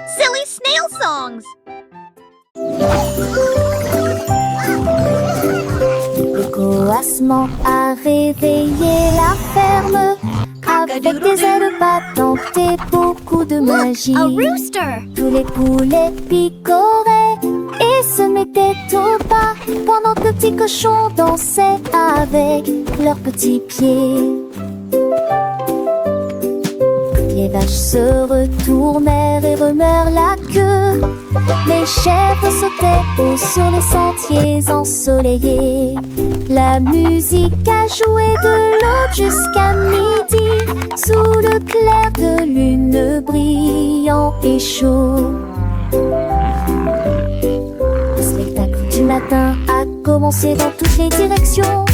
Silly snail songs. Le coassement a réveillé la ferme avec des ailes battantes et beaucoup de magie. A rooster. Tous les poulets picoraient et se mettaient au pas pendant que le petit cochon dansait avec leurs petits pieds. Les vaches se retournèrent et remuèrent la queue. Les chèvres sautaient haut sur les sentiers ensoleillés. La musique a joué de l'aube jusqu'à midi, sous le clair de lune brillant et chaud. Le spectacle du matin a commencé dans toutes les directions,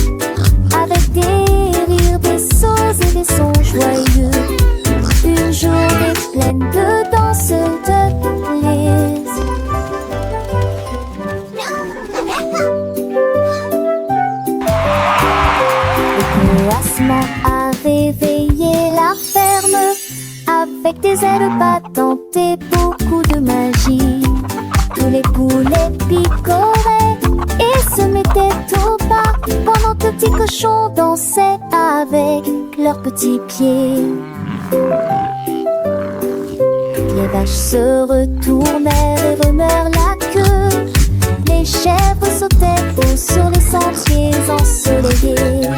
avec des rires, des sauts et des sons joyeux. Une journée pleine de danse, de plaisir. Le coassement a réveillé la ferme avec des ailes battantes et beaucoup de magie. Tous les poulets picoraient et se mettaient au pas pendant que le petit cochon dansait avec leurs petits pieds. Les vaches se retournèrent et remuèrent la queue. Les chèvres sautaient haut sur les sentiers ensoleillés.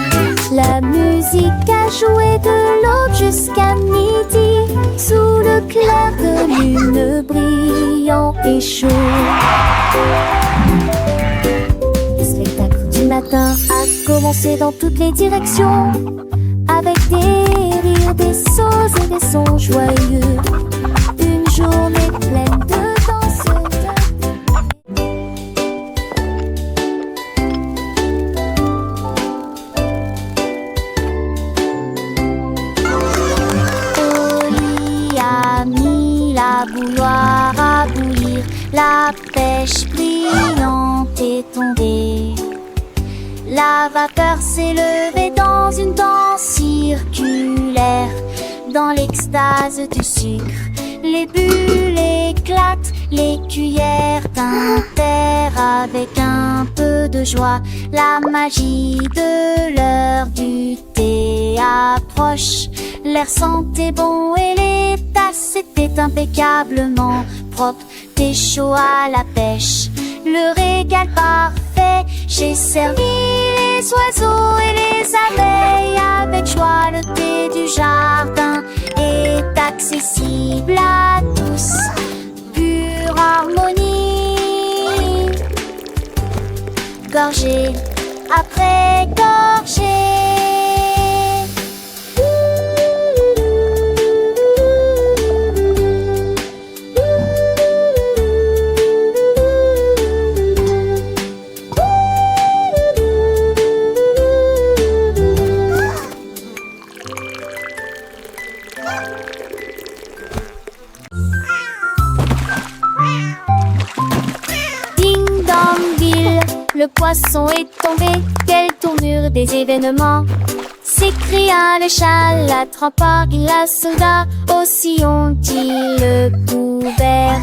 La musique a joué de l'aube jusqu'à midi, sous le clair de lune brillant et chaud. Le spectacle du matin a commencé dans toutes les directions, avec des rires, des sauts et des sons joyeux. Une journée pleine de danse, Oli a mis la bouilloire à bouillir. La pêche brillante est tombée. La vapeur s'est levée dans une danse circulaire. Dans l'extase du sucre, les bulles éclatent, les cuillères tintèrent avec un peu de joie. La magie de l'heure du thé approche. L'air sentait bon et les tasses étaient impeccablement propres. Thé chaud à la pêche, le régal parfait. J'ai servi les oiseaux et les abeilles avec joie. Le thé du jardin est accessible à tous, pure harmonie. Gorgée après gorgée. Le poisson est tombé, quelle tournure des événements! S'écria le chat, l'attrapant, la soldat, aussi ont-ils le couvert.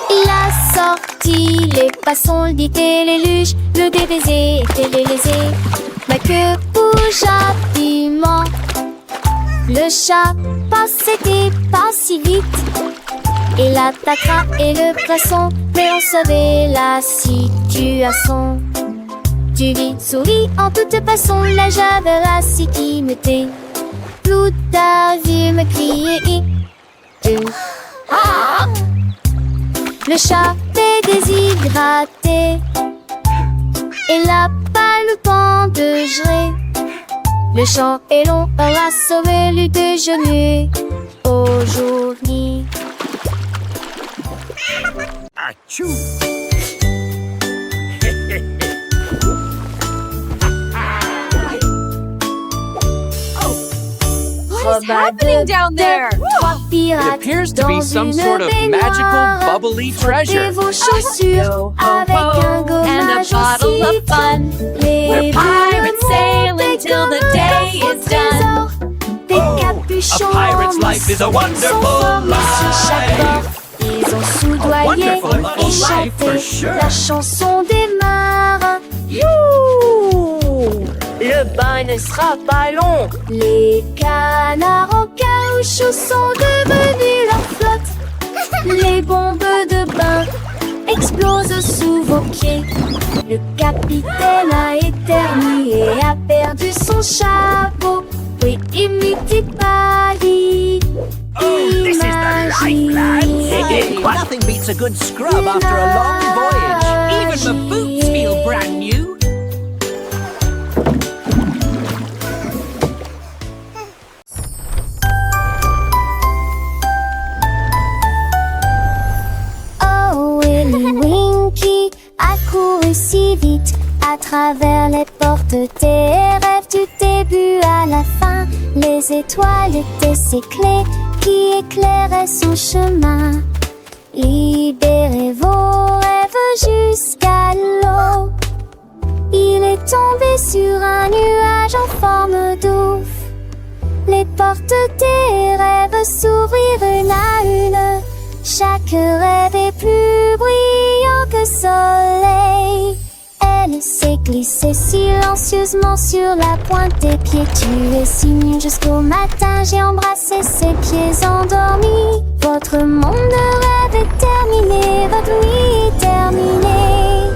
Il a sorti les passons, le dit et les luges, le DBZ était lésé. Ma queue bouge rapidement. Le chat passait pas si vite. Il attaquera et le poisson, mais on savait la situation. Tu vis, souris en toute façon, la j'avais la sécurité. Tout a vu me crier. Le chat est déshydraté. Il n'a pas le temps de gérer. Le champ est long, on a sauvé le déjeuner aujourd'hui. Achoo! What is happening down there? It appears to be some sort of magical, bubbly treasure. Go ho ho and a bottle of fun. We're pirates sailing till the day is done. life is a sont wonderful formés sur chaque bord. life. Ils ont soudoyé wonderful little et life for chanté sure. la chanson des marins. Youhou! Le bain ne sera pas long. Les canards en caoutchouc sont devenus leur flotte. Les bombes de bain explosent sous vos pieds. Le capitaine a éternué et a perdu son chapeau. Oui, imite pas dit. This is the life, lads. Nothing beats a good scrub after a long voyage. Even the boots feel brand new. Oh, Willy Winky a couru si vite à travers les portes des rêves du début à la fin. Les étoiles étaient ses clés qui éclairaient son chemin. Libérez vos rêves jusqu'à l'eau. Il est tombé sur un nuage en forme d'ouf. Les portes des rêves s'ouvrirent une à une. Chaque rêve est plus brillant que soleil. Elle s'est glissée silencieusement sur la pointe des pieds. Tu es si mignon jusqu'au matin. J'ai embrassé ses pieds endormis. Votre monde de rêve est terminé. Votre nuit est terminée.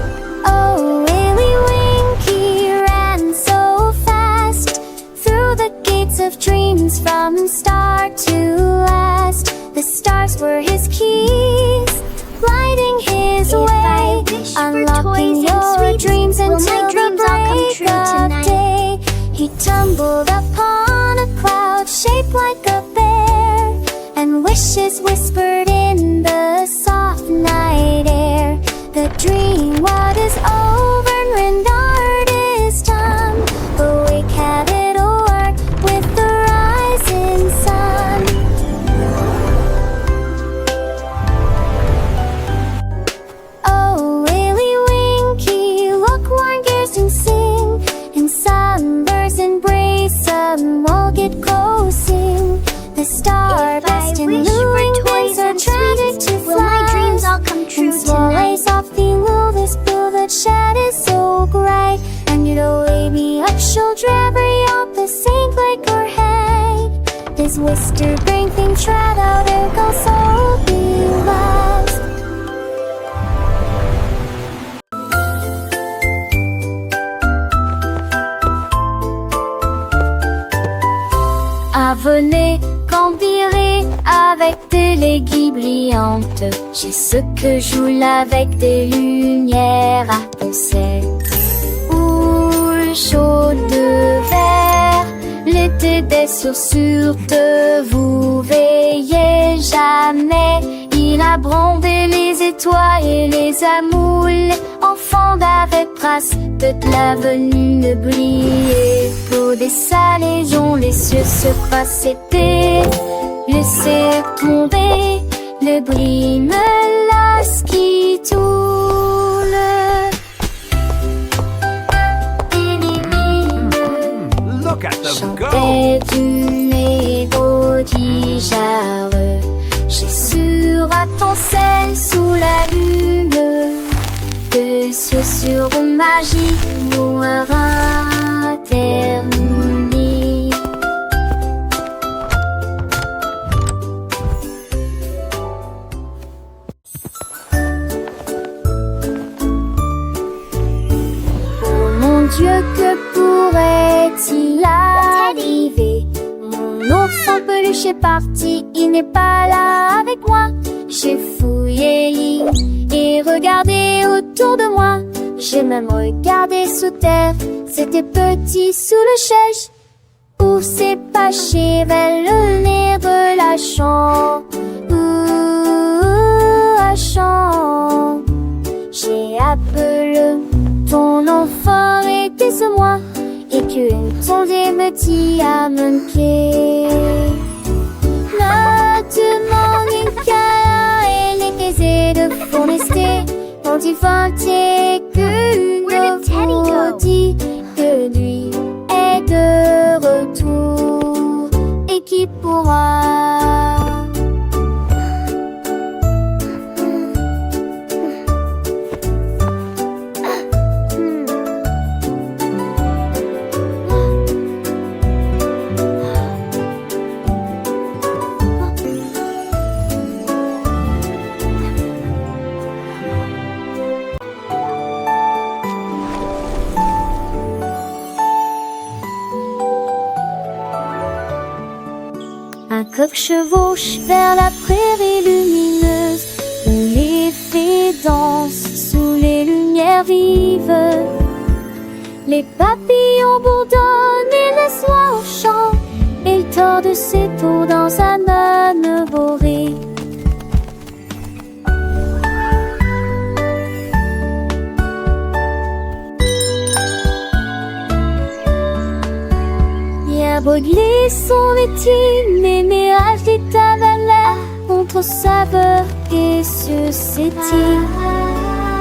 Oh, Willy Winky ran so fast through the gates of dreams from start to last. The stars were his keys, lighting his way, unlocking your dreams until the break of day. He tumbled upon a cloud shaped like a bear, and wishes whispered in the soft night air. The dream what is over and art is done. Awake, have it o'er with the rising sun. Oh, Willy Winky, look, warm gears and sing. In sunbursts embrace, some will get closing. The star-burst and luring wings are tragic to fly. Will my dreams all come true And swallows tonight? softly move this blue that shed is so bright. And you know, baby, up she'll drag her up the sink like her head. This whisper bring things right out her go so be lost. Ah, venez campirer avec des léguilles brillantes. J'ai ce que joue avec des lumières à poncettes. Houle chaude de verre, l'été des sursures vous veillez jamais. Il a brandé les étoiles et les amoules. Enfants d'avec trace, toute l'avenue ne brillait. Pour des salaisons, les cieux se passaient. Laissez tomber, le bruit me lasse qui tourne. Look at them go. Chantait une mélodie jarre. J'ai sur à ton sel sous la lune. Que ce sur magie mourra terminé. Oh mon Dieu, que pourrait-il arriver? Mon ours en peluche est parti, il n'est pas là avec moi. J'ai fouillé et regardé autour de moi. J'ai même regardé sous terre, c'était petit sous le chèche. Où s'est caché vers le nez de la chambre. La chambre. J'ai appelé ton enfant était ce moi. Et qu'une sonde me dit à manquer. Ne demande qu'à elle est aisée de forester. Quand il vantait qu'une vous dit que lui est de retour et qui pourra coq chevauche vers la prairie lumineuse, où les fées dansent sous les lumières vives. Les papillons bourdonnent et le soir chante, et il tord ses tours dans un âne boré. Brûler son métier, les mirages des tavernes contre saveur et susceptible.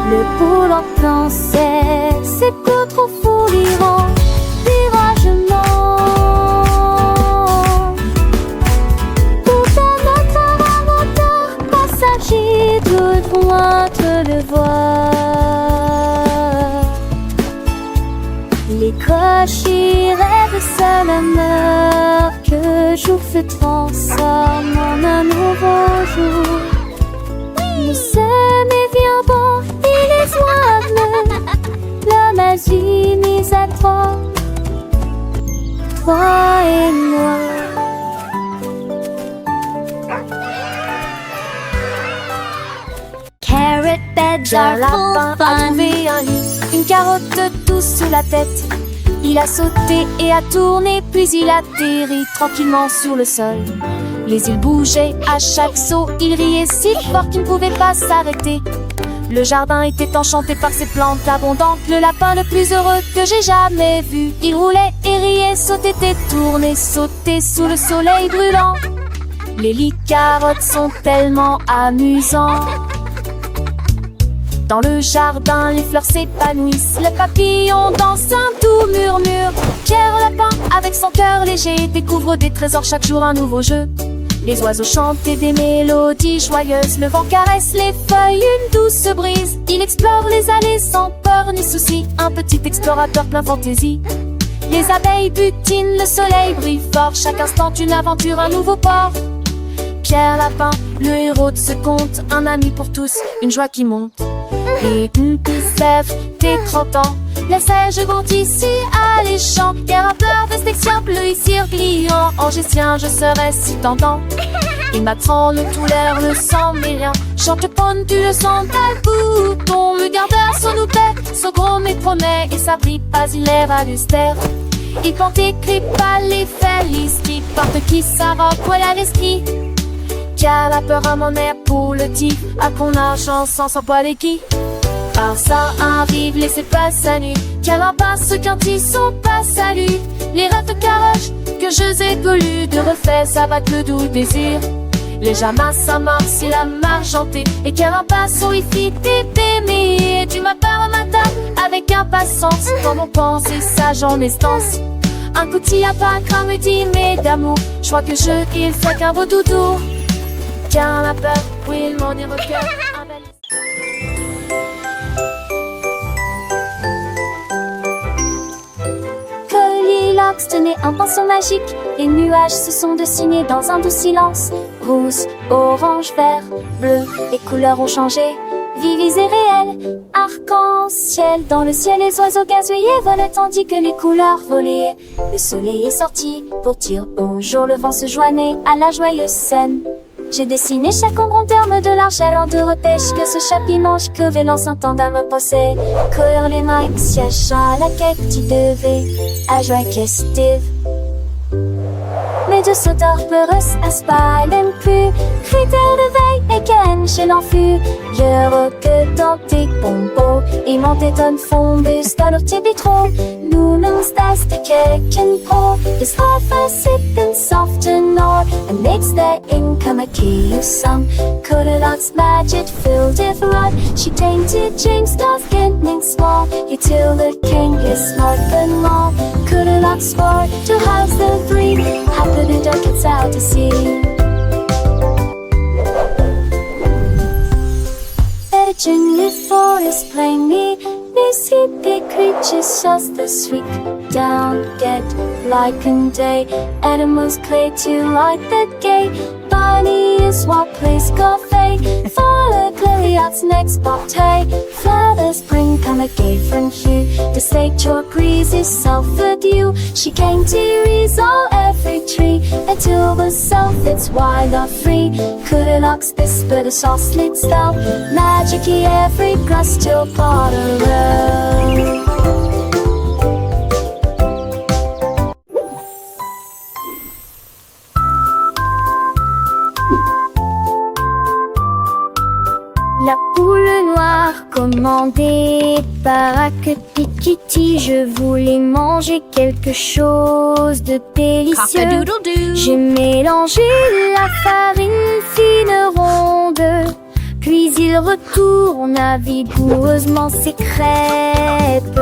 Le pôle en plan c'est peu trop fou l'Iran, viragement. Pourtant notre inventeur passager doit loin le voir. Les cochers rêvent seul honneur que jour se transforme en un nouveau jour. Le sommet vient bon et les oiseaux, la magie mise à toi et moi. Carrot beds are full fun. Une carotte douce sous la tête. Il a sauté et a tourné, puis il atterrit tranquillement sur le sol. Les îles bougeaient à chaque saut, il riait si fort qu'il ne pouvait pas s'arrêter. Le jardin était enchanté par ses plantes abondantes, le lapin le plus heureux que j'ai jamais vu. Il roulait et riait, sautait et tournait, sautait sous le soleil brûlant. Les lits carottes sont tellement amusants. Dans le jardin, les fleurs s'épanouissent, le papillon danse un doux murmure. Pierre Lapin, avec son cœur léger, découvre des trésors chaque jour, un nouveau jeu. Les oiseaux chantent des mélodies joyeuses, le vent caresse les feuilles, une douce brise. Il explore les allées sans peur ni souci, un petit explorateur plein fantaisie. Les abeilles butinent, le soleil brille fort, chaque instant une aventure, un nouveau port. Pierre Lapin, le héros de ce conte, un ami pour tous, une joie qui monte. Et une sève des 30 ans, la sèche grandit si alléchant. Quel rappeur vestexien, bleu ici pliant, angicien, je serais si tentant. Il m'apprend le tout l'air, le sang mais rien. Chante ponne, tu le sens, t'as le bouton. Le gardeur, son oupet, son gros mais promet. Et sa brille pas, il est valustère. Il porte écrit pas les felices qui porte qui sa robe, voilà l'esprit. Qui a la peur à mon air pour le tif, à qu'on a chance sans poil et qui. Par ça arrive, laissez pas sa nuit. Qu'elle en passe quand ils sont pas salut. Les rêves de caroche que je ai colus, de refait ça va le doux désir. Les jamas s'amorcent, il a margenté. Et qu'elle en passe au wifi t'aimer. Tu m'appelles au matin avec impatience, comme on pense et sa journée stance. Un coup de à pas quand me dit mais d'amour, je crois que il fait qu'un beau doudou. Tiens la peur, oui mon ira au cœur. Goldilocks tenait un pinceau magique. Les nuages se sont dessinés dans un doux silence. Rouge, orange, vert, bleu, les couleurs ont changé. Vives et réelles, arc-en-ciel. Dans le ciel, les oiseaux gazouillaient, volaient tandis que les couleurs volaient. Le soleil est sorti pour dire bonjour. Le vent se joignait à la joyeuse scène. J'ai dessiné chaque ombre en termes de l'argent en de repêche. Que ce chapiment, je crevais l'ensemble me possède. Courir les mains, siège à la quête, tu devais à joie festive. Mais de sauteurs peureux à même plus. Critères de veille et ken chez l'enfus. Je que dans tes pompos. Et mon téton fombus dans leur tibitro. Nous nous stas de keken pro. The star sipping soft and nor. And makes the income a key of some. Goldilocks magic filled with rod. She tainted James Star's getting small. You till the king is smart and long. Goldilocks sport to house the breed. Happy the duck gets out to sea. Legend the forest plainly. These hippie creatures just the sweet. down, get like and day. Animals play to light the gate. Bunny is what plays cafe. Follow Goliath's next bobtail. Further spring come a gay from hue. The state chalk breeze is self-adieu. She came to resolve every tree until the self it's wild or free. Couldn't ox this but a sauce lit spell. Magic-y every grass till Potter Row. La poule noire commandée par Kitty, je voulais manger quelque chose de délicieux. Cock-a-doodle-doo. J'ai mélangé la farine fine ronde, puis il retourne vigoureusement ses crêpes.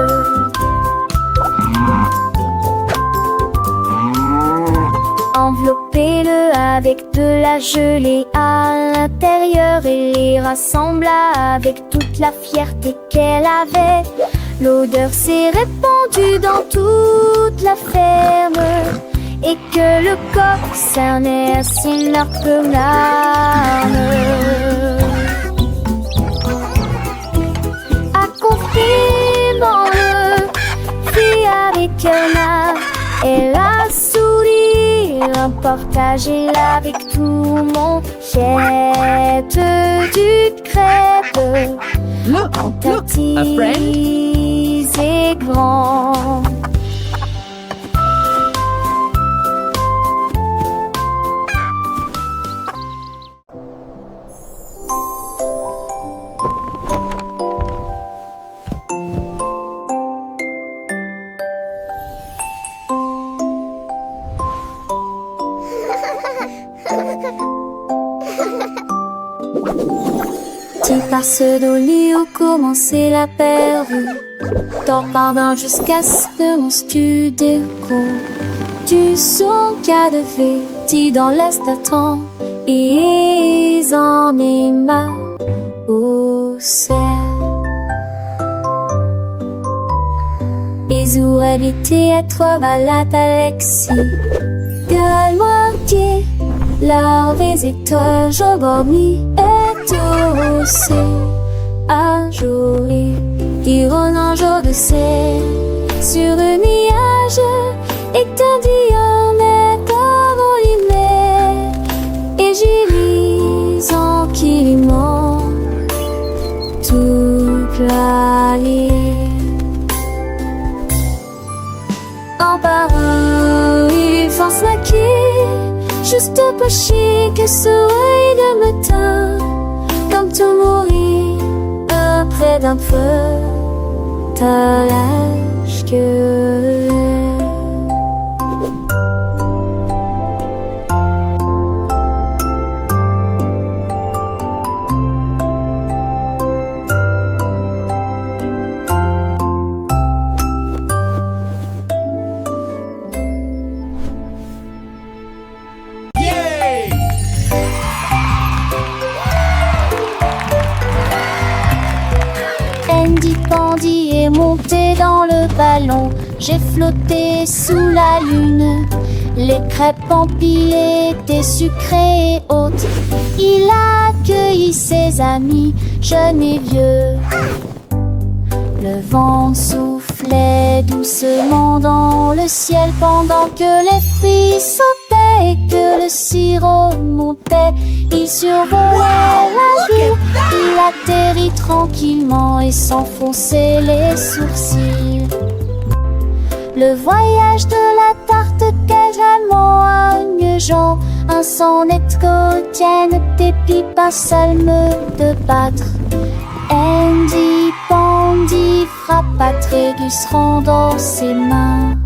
Enveloppez-le avec de la gelée à l'intérieur et les rassembla avec toute la fierté qu'elle avait. L'odeur s'est répandue dans toute la ferme et que le coq cernait à ses larges larmes. Accompagnement-le, fit avec un art et la sourire, partagez-la avec tout mon jette du crêpe. Look, En look, a friend. petits et grands. Petit passe d'Oli où commençait la pervue. Dors pardon jusqu'à ce que mon studio du son qu'a de fait dans l'est attend et en est ma au ciel. Les oreilles étaient à toi balade Alexis. Gueule moitié, larves et étoiles, je dormis et aussi un jour qui rône un jour de ciel sur le nuage et t'en dit un est envolé et j'y lis tranquillement toute la ligne en parole il force la quille juste pas chier que soleil de matin comme tout mourir près d'un feu, t'as l'âge que Andy Pandy est monté dans le ballon. J'ai flotté sous la lune. Les crêpes empilées étaient sucrées et hautes. Il a accueilli ses amis, jeunes et vieux. Le vent soufflait doucement dans le ciel pendant que les filles sautaient et que le sirop montait. Il survolait la ville, il atterrit tranquillement et s'enfonçait les sourcils. Le voyage de la tarte quasiment agnegeant, un sonnet quotidien des pipes, un salme de battre. Andy Pandy frappa Trégus rendant ses mains.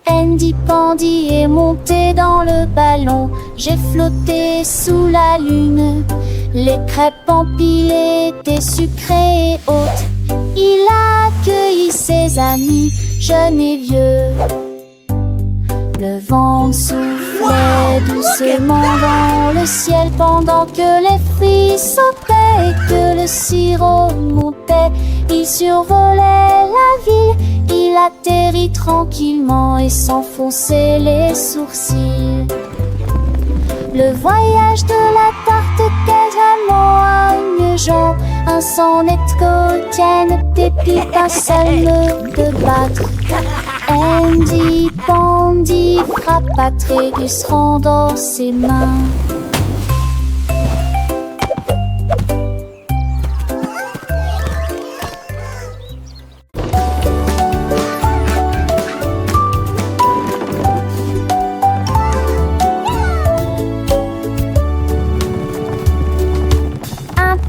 Andy Pandy est monté dans le ballon. J'ai flotté sous la lune. Les crêpes empilées étaient sucrées et hautes. Il a accueilli ses amis, jeunes et vieux. Le vent soufflait doucement dans le ciel pendant que les fruits sautaient et que le sirop montait. Il survolait la ville, il atterrit tranquillement et s'enfonçait les sourcils. Le voyage de la tarte quasiment amusant. Un sonnet quotidien des pipes, un salme de battre. Andy Pandy frappe à Trébucheront dans ses mains.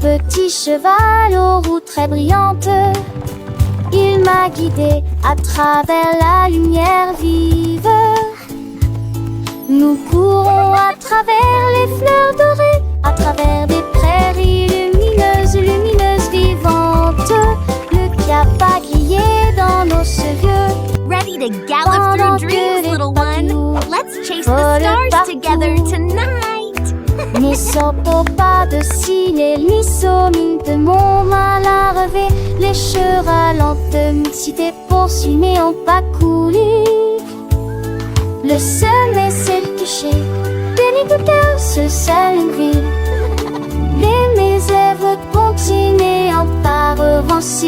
Petit cheval aux roues très brillantes, il m'a guidé à travers la lumière vive. Nous courons à travers les fleurs dorées, à travers des prairies lumineuses, lumineuses, vivantes. Le cap a grillé dans nos cheveux. Ready to gallop through dreams, little one? Let's chase the stars together tonight. Ne sopo pas de cils, ni mine de mon mal à relever. Les chevaux lentement cités poursuivent mais ont pas coulé. Le sommet s'est couché, béni de cœur ce seul ville. Mes lèvres continuent en par revanche.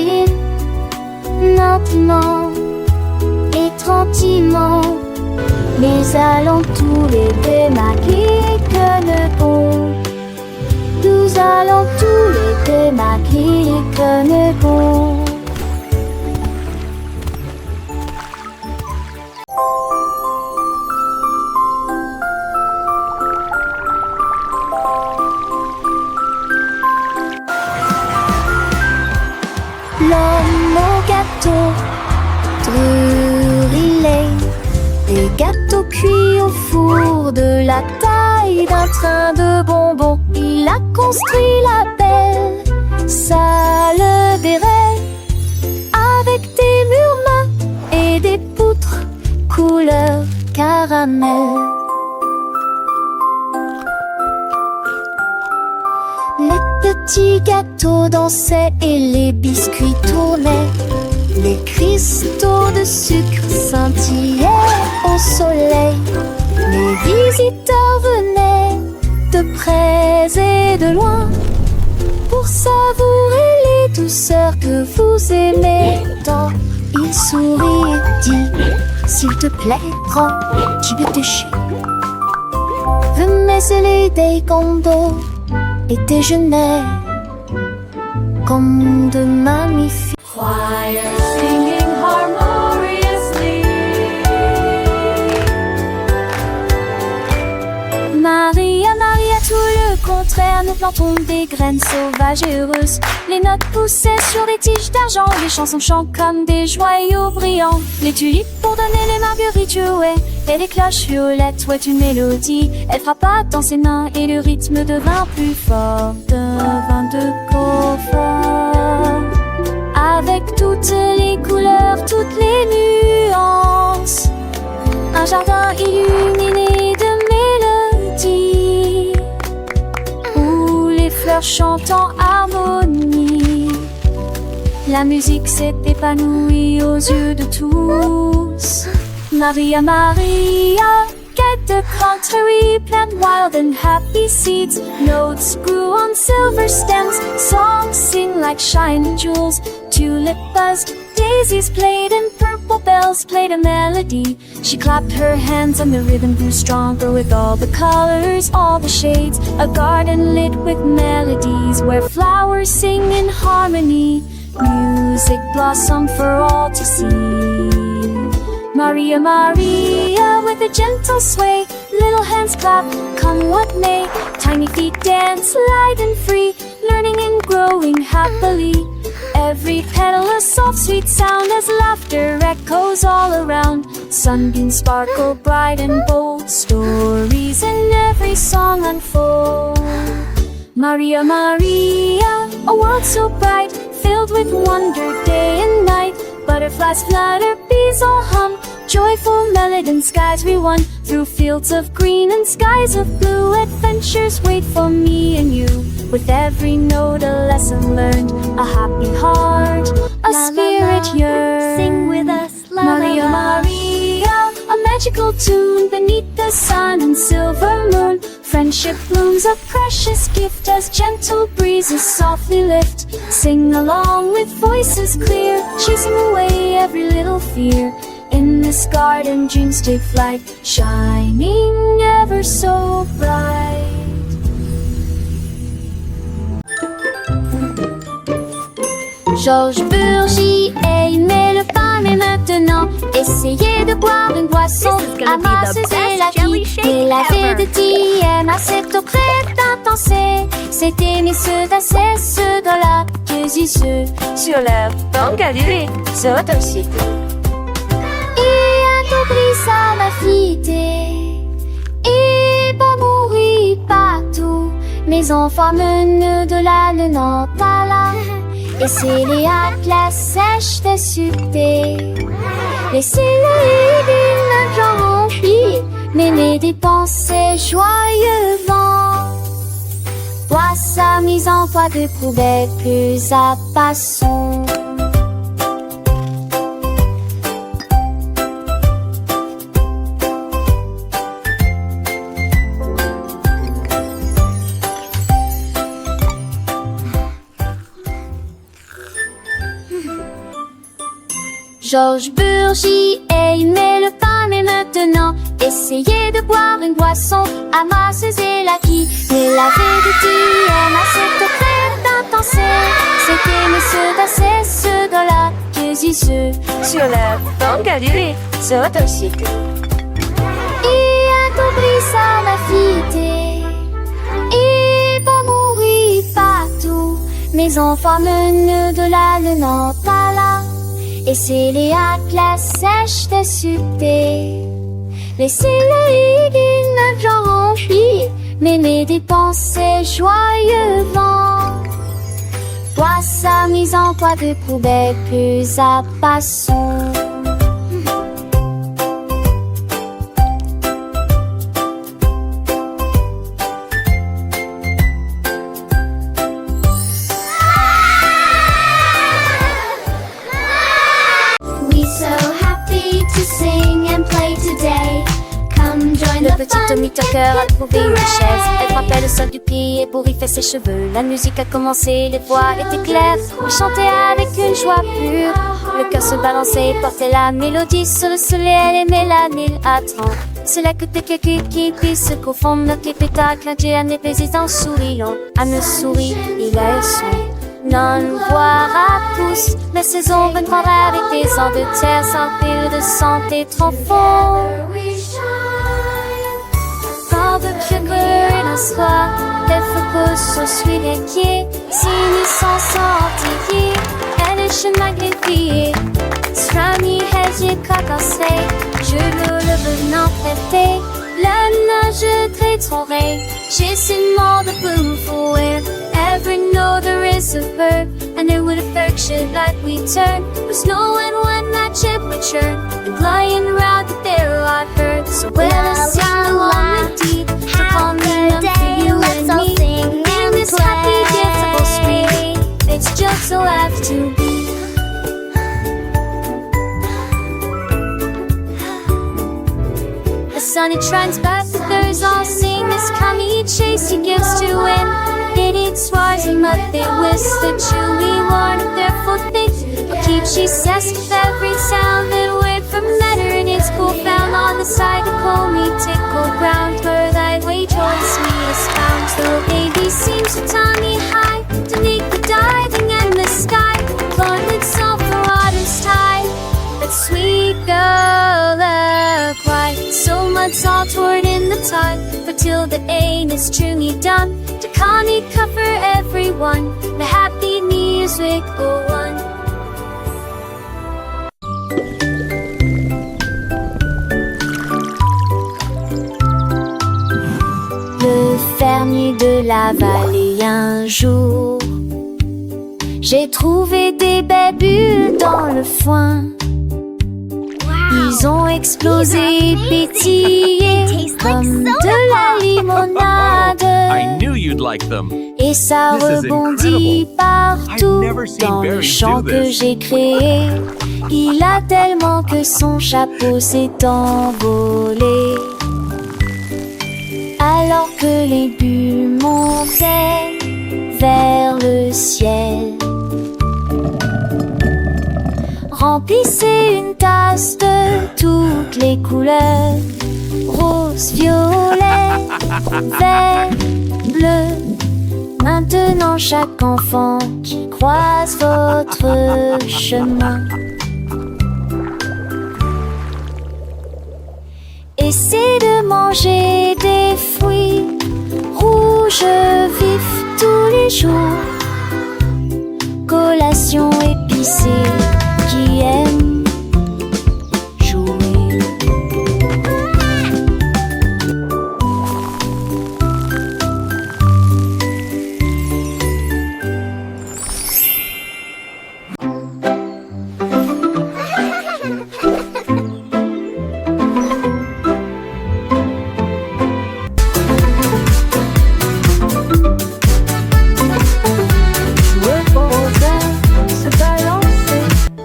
Lentement et tranquillement, mais allons tous les deux maquiller que le bon. Nous allons tous les deux maquiller que le bon. L'homme au gâteau, drôle, des gâteaux cuits au four de la taille d'un train de bonbons. Il a construit la belle salle des rêves avec des murs mat et des poutres couleur caramel. Les petits gâteaux dansaient et les biscuits tournaient. Les cristaux de sucre scintillaient au soleil. Les visiteurs venaient de près et de loin pour savourer les douceurs que vous aimez tant. Il sourit et dit: s'il te plaît, prends du déchet. Veux mêler des condos et déjeuner comme de magnifiques Choir singing harmoniously. Maria, Maria, tout le contraire. Nous plantons des graines sauvages et heureuses. Les notes poussaient sur des tiges d'argent. Les chansons chantent comme des joyaux brillants. Les tulipes pour donner les marguerites jouaient. Et les cloches violettes ouaient une mélodie. Elle frappa dans ses mains et le rythme devint plus fort. Devint de confort. Avec toutes les couleurs, toutes les nuances. Un jardin illuminé de mélodies, où les fleurs chantent en harmonie. La musique s'est épanouie aux yeux de tous. Maria, Maria, get the contrary, plant wild and happy seeds. Notes grew on silver stems, songs sing like shining jewels. Tulip buzzed, daisies played, and purple bells played a melody. She clapped her hands and the rhythm grew stronger with all the colors, all the shades. A garden lit with melodies where flowers sing in harmony. Music blossomed for all to see. Maria, Maria, with a gentle sway, little hands clap, come what may. Tiny feet dance light and free, learning and growing happily. Every petal a soft sweet sound as laughter echoes all around. Sunbeams sparkle bright and bold, stories in every song unfold. Maria, Maria, a world so bright, filled with wonder day and night. Butterflies flutter, bees all hum. Joyful melody skies we run. Through fields of green and skies of blue. Adventures wait for me and you. With every note a lesson learned. A happy heart, a spirit yearns. Sing with us, la Maria, la la. Maria, a magical tune beneath the sun and silver moon. Friendship blooms a precious gift as gentle breezes softly lift. Sing along with voices clear, chasing away every little fear. In this garden dreams take flight, shining ever so bright. Georges Burgy aimait le pain, mais maintenant essayez de boire une boisson This is gonna be the amasseuse et la best jelly vie. shake Et la ever. vie de Diane, cette eau crête intense. C'est aimer ceux d'assez, ceux de la ceux. Sur la banque Galilée, c'est aussi. Et un oublie ça m'a fité. Et pas mourir partout. Mes enfants menent de la le Nantes à là. Et c'est les atlas sèches de succès. Laissez-le d'une genre remplie. Mais mes dépenses joyeux vent. Vois sa mise en toit de poubelle plus à passons. Georges Burgy aimait le pain, mais maintenant essayez de boire une boisson amasseuse et la qui. Mais la vie de Diane a cette eau crête intense. C'était monsieur d'assez, ceux de la ceux. Sur la banque Galilée, c'est aussi. Et un oublie ça m'a fité. Et pas mourir partout. Mes enfants menent de la le Nantes à là. Et c'est les atlas sèches de succès. Laissez-le d'une genre remplie. Mais mes dépenses joyeux vent. Vois sa mise en toit de poubelle plus à passons. Le petit Tommy Tucker a trouvé une chaise. Elle frappait le sol du pied pour y faire ses cheveux. La musique a commencé, les voix étaient claires. Il chantait avec une joie pure. Le cœur se balançait et portait la mélodie. Sur le soleil, elle aimait la mille à 30. C'est là que t'es quelqu'un qui puisse se confondre. Notre pétard, clin d'œil à mes baisers en souriant. À me sourire, il a eu son. Non, voir à tous. La saison viendra avec des ans de terre sans pile de santé trop fort. Quand le cœur d'un soir, les focus sont suivis les pieds. Si nous sommes sortis, elle est chez magnifiée. Strami, hedge, cacassé, je le venant prêter. La nage très tourée, j'ai si mort de boom for it. Every note there is a verb, and it would affection like we turn. Was knowing when that ship would churn, and flying around the barrel I heard. So well, I sing along with deep, for calming up for you and me. In this happy, danceable street, it's just so have to be. The sun it shines back, the birds all sing. This coming chase he gives to win. It eats swars and mud, they whisk the chewy warn of their foot things. But keep she says with every sound that word from letter in its cool found on the side to call me tickle ground. Where thy way towards me is found. So baby seems to tie me high, to make the diving in the sky. Lord, it's all for water's tide. That sweet girl cry. So much all toward in the tide. For till the aim is truly done, to Connie cover everyone. The happy music go on. Le fermier de la vallée un jour J'ai trouvé des belles bulles dans le foin. Ils ont explosé et pétillé comme de la limonade. I knew you'd like them. Et ça This is rebondit incredible. partout I've never seen dans le berries champ do que this. j'ai créé. Il a tellement que son chapeau s'est envolé. Alors que les bulles montaient vers le ciel. Remplissez une tasse de toutes les couleurs. Rose, violet, vert, bleu. Maintenant chaque enfant qui croise votre chemin essaie de manger des fruits rouges vifs tous les jours. Collation épicée qui aime jouer.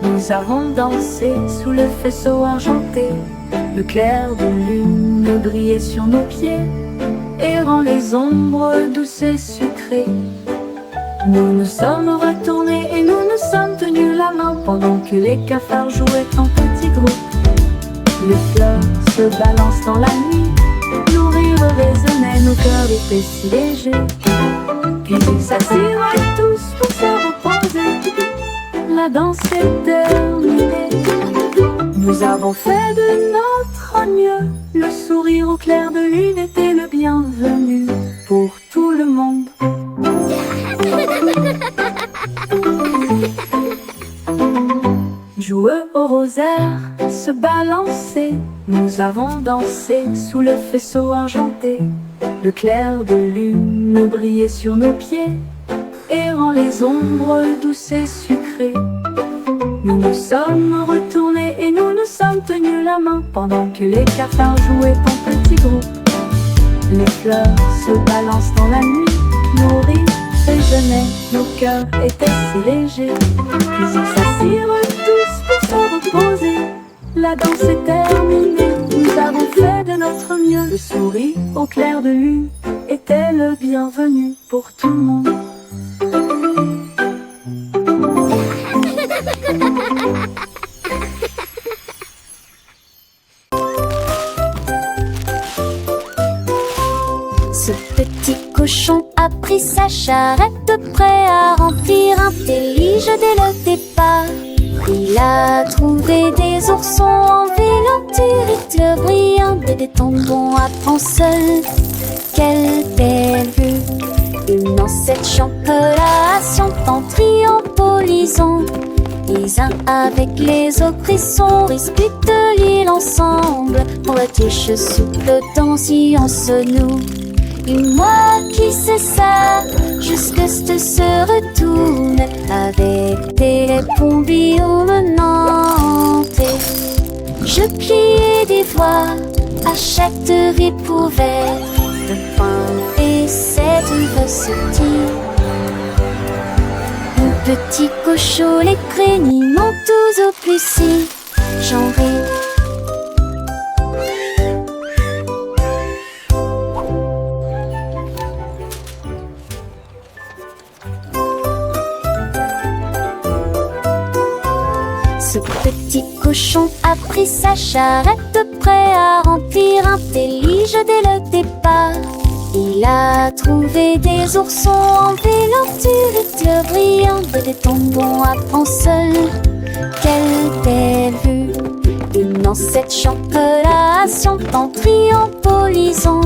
Nous avons dansé sous le faisceau argenté. Le clair de lune brillait sur nos pieds, errant les ombres douces et sucrées. Nous nous sommes retournés et nous nous sommes tenus la main pendant que les cafards jouaient en petits groupes. Les fleurs se balancent dans la nuit, nos rires résonnaient, nos cœurs étaient si légers. Puis ils s'assirent tous pour se reposer. La danse est terminée. Nous avons fait de notre mieux. Le sourire au clair de lune était le bienvenu pour tout le monde. Joueux au rosaire, se balancer. Nous avons dansé sous le faisceau argenté. Le clair de lune brillait sur nos pieds, errant les ombres douces et sucrées. Nous nous sommes retournés et nous nous sommes tenus la main pendant que les cafards jouaient en petits groupes. Les fleurs se balancent dans la nuit, nos rires résonnaient, nos cœurs étaient si légers. Puis ils s'assirent tous pour se reposer. La danse est terminée, nous avons fait de notre mieux. Le sourire au clair de lune était le bienvenu pour tout le monde. Ce petit cochon a pris sa charrette, prêt à remplir un délige dès le départ. Il a trouvé des oursons en vélanture, éclairs brillants, des tombons à prendre seul. Quelle belle vue! Une ancêtre champelation en triompholisant. Les uns avec les autres, ils sont disputent l'île ensemble. Pour la tige souple dans science nous. Et moi qui sais ça, jusque ce se retourne avec des pompillons menantes. Je pliais des voix à chaque recouvert de pain et cette recetille. Mon petit cochon, les craignants tous au plus si j'en ris. Ce petit cochon a pris sa charrette, prêt à remplir un délige dès le départ. Il a trouvé des oursons en vélanture, éclairs brillants, des tombons à prendre seul. Quelle belle vue! Une ancêtre champelation en triompholisant.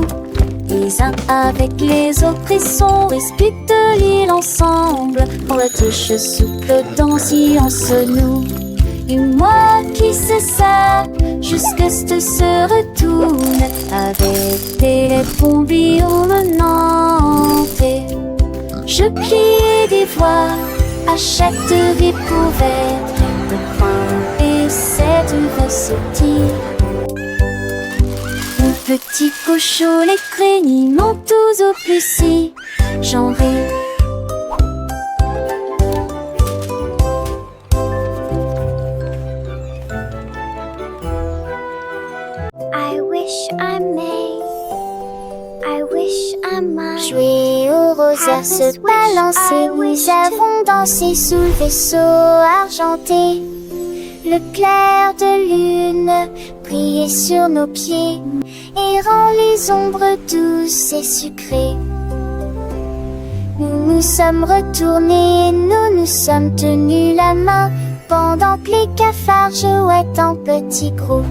Les uns avec les autres, ils sont disputent l'île ensemble. Pour la tige souple dans science nous. Et moi qui sais ça, jusque ce se retourne avec des pompillons menantes. Je pliais des voix achèterai pour être de pain et cette recette. Mon petit cochon, les craignés m'ont tous au plus genré. I wish I may, I wish I might. Jouer au rosaire, se balancer, nous avons dansé sous le vaisseau argenté. Le clair de lune brillait sur nos pieds et rend les ombres douces et sucrées. Nous nous sommes retournés et nous nous sommes tenus la main pendant que les cafards jouaient en petits groupes.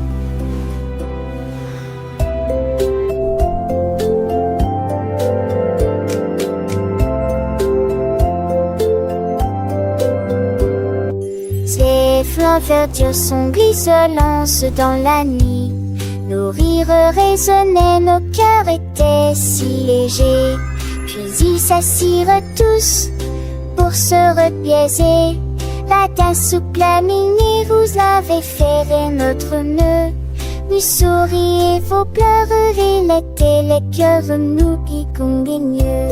Ces flancs verdures sont glisselants dans la nuit. Nos rires résonnaient, nos cœurs étaient si légers. Puis ils s'assirent tous pour se repiaiser. La tasse souple à mini, vous avez ferré notre nœud. Nous souriez, vos pleurs, et les cœurs, nous qui conguigneux.